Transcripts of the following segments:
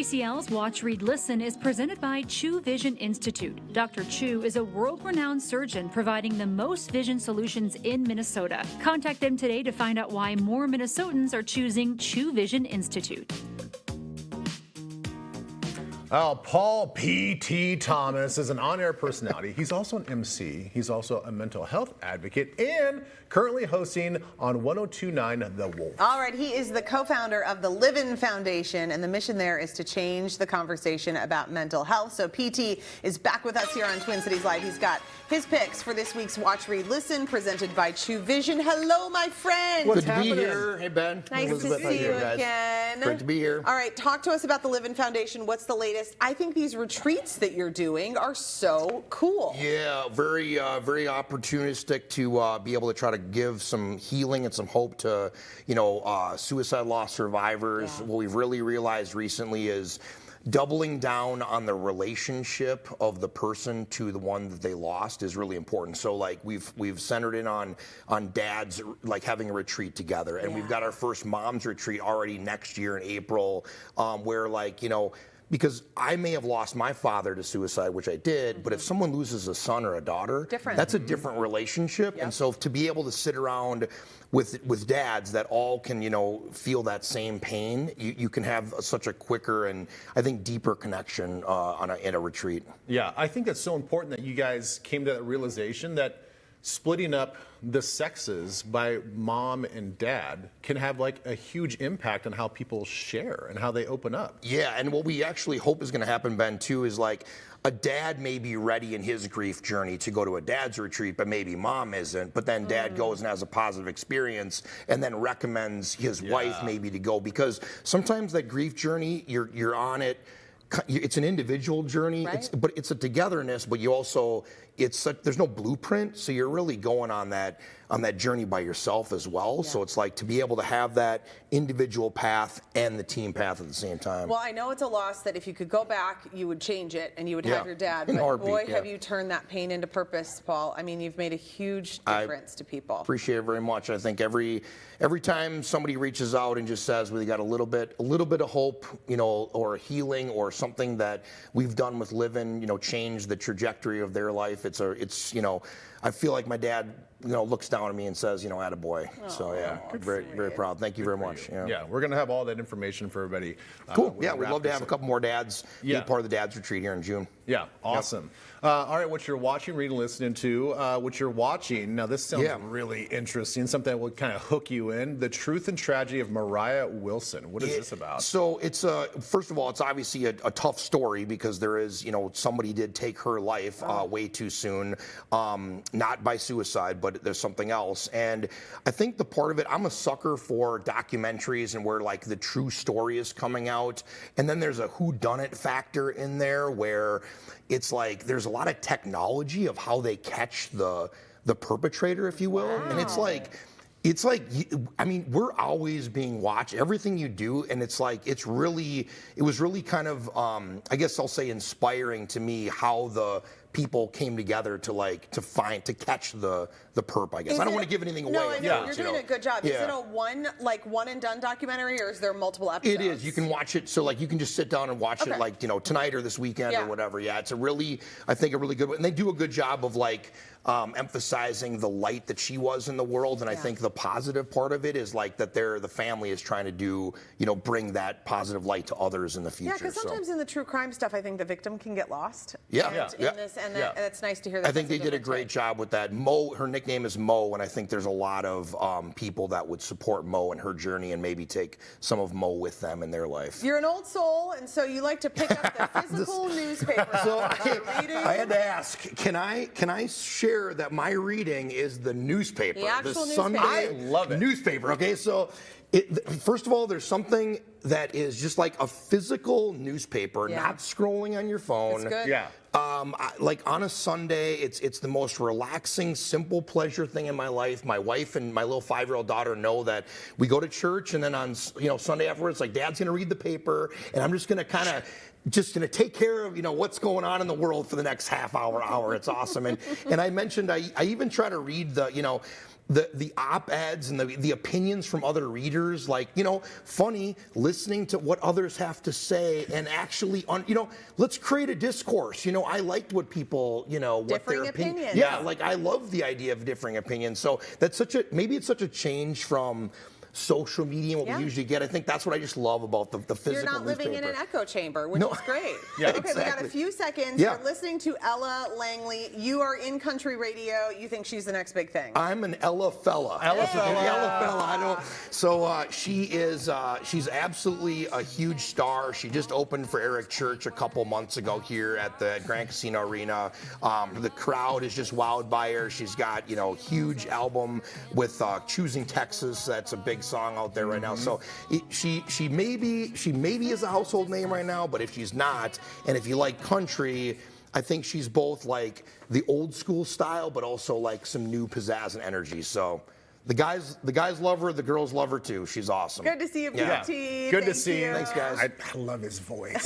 CCL's Watch, Read, Listen is presented by Chu Vision Institute. Dr. Chu is a world-renowned surgeon providing the most vision solutions in Minnesota. Contact them today to find out why more Minnesotans are choosing Chu Vision Institute. Oh, Paul P.T. Thomas is an on-air personality. He's also an MC. He's also a mental health advocate and currently hosting on 102.9 The Wolf. All right, he is the co-founder of the Livin' Foundation, and the mission there is to change the conversation about mental health. So PT is back with us here on Twin Cities Live. He's got his picks for this week's Watch, Read, Listen, presented by Chu Vision. Hello, my friend. What's Good to happening? be here. Hey, Ben. Nice Elizabeth, to how see you doing, guys? again. Great to be here. All right, talk to us about the Livin' Foundation. What's the latest? I think these retreats that you're doing are so cool. Yeah, very opportunistic to be able to try to give some healing and some hope to, suicide loss survivors. Yeah. What we've really realized recently is doubling down on the relationship of the person to the one that they lost is really important. So like we've centered in on dads like having a retreat together, and we've got our first mom's retreat already next year in April, where because I may have lost my father to suicide, which I did, but if someone loses a son or a daughter, that's a different relationship. And so to be able to sit around with dads that all can, feel that same pain, you can have such a quicker and I think deeper connection in a retreat. Yeah, I think it's so important that you guys came to that realization that splitting up the sexes by mom and dad can have like a huge impact on how people share and how they open up. Yeah, and what we actually hope is going to happen, Ben, too, is like a dad may be ready in his grief journey to go to a dad's retreat, but maybe mom isn't. But then dad goes and has a positive experience and then recommends his wife maybe to go, because sometimes that grief journey, you're on it. It's an individual journey, right? But it's a togetherness, but you also, there's no blueprint, so you're really going on that journey by yourself as well. So it's like to be able to have that individual path and the team path at the same time. Well, I know it's a loss that if you could go back, you would change it and you would have your dad. In But heartbeat, boy, have you turned that pain into purpose, Paul. I mean, you've made a huge difference to people. Appreciate it very much. I think every time somebody reaches out and just says, "We got a little bit of hope, or healing, or something that we've done with Livin', change the trajectory of their life." I feel like my dad, looks down at me and says, "Attaboy." So yeah, very, very proud. Thank you very much. Yeah, we're going to have all that information for everybody. Cool. Yeah, we'd love to have a couple more dads be part of the dads retreat here in June. Yeah, awesome. All right, what you're watching, reading, listening to, what you're watching. Now, this sounds really interesting, something that will kind of hook you in. The Truth and Tragedy of Moriah Wilson. What is this about? So it's, first of all, it's obviously a tough story because there is, somebody did take her life way too soon, not by suicide, but there's something else. And I think the part of it, I'm a sucker for documentaries and where like the true story is coming out. And then there's a whodunit factor in there where it's like there's a lot of technology of how they catch the perpetrator, if you will. Wow. And it's like, we're always being watched, everything you do. And it's like, it was really kind of, I guess I'll say inspiring to me how the people came together to catch the perp, I guess. I don't want to give anything away. No, I know. You're doing a good job. Is it a one and done documentary, or is there multiple episodes? It is. You can watch it. So like you can just sit down and watch it tonight or this weekend or whatever. Yeah, it's I think a really good one. And they do a good job of emphasizing the light that she was in the world. And I think the positive part of it is like that the family is trying to bring that positive light to others in the future. Yeah, because sometimes in the true crime stuff, I think the victim can get lost. And it's nice to hear that. I think they did a great job with that. Mo, her nickname is Mo, and I think there's a lot of people that would support Mo and her journey and maybe take some of Mo with them in their life. You're an old soul, and so you like to pick up the physical newspaper. So I had to ask, can I share that my reading is the newspaper, the actual Sunday I love it. newspaper? Okay, so first of all, there's something that is just like a physical newspaper, not scrolling on your phone. It's good. Yeah. Like on a Sunday, it's the most relaxing, simple pleasure thing in my life. My wife and my little 5-year-old daughter know that we go to church, and then on Sunday afterwards, like Dad's gonna read the paper, and I'm just gonna kind of just going to take care of, what's going on in the world for the next half hour. It's awesome. And I mentioned, I even try to read the op-eds and the opinions from other readers, like, funny, listening to what others have to say and actually, let's create a discourse. I liked what people, what Differing their opinions. Yeah, like I love the idea of differing opinions. So that's maybe it's such a change from social media and what we usually get. I think that's what I just love about the physical You're not living in newspaper. an echo chamber, which is great. Yeah, okay, we got a exactly. few seconds. Yeah. You're listening to Ella Langley. You are in country radio. You think she's the next big thing. I'm an Ella fella. Ella fella. Ella fella. I don't. So she is. She's absolutely a huge star. She just opened for Eric Church a couple months ago here at the Grand Casino Arena. The crowd is just wowed by her. She's got huge album with Choosing Texas. That's a big song out there right now. So she maybe is a household name right now, but if she's not, and if you like country, I think she's both like the old school style, but also like some new pizzazz and energy. So the guys love her, the girls love her too. She's awesome. Good to see you, PT. Yeah. Good to Thank see you. Thanks, guys. I love his voice.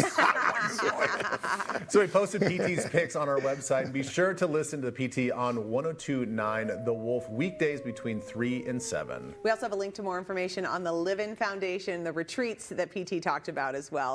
So we posted PT's picks on our website. And be sure to listen to PT on 102.9 The Wolf weekdays between 3 and 7. We also have a link to more information on the Live In Foundation, the retreats that PT talked about as well.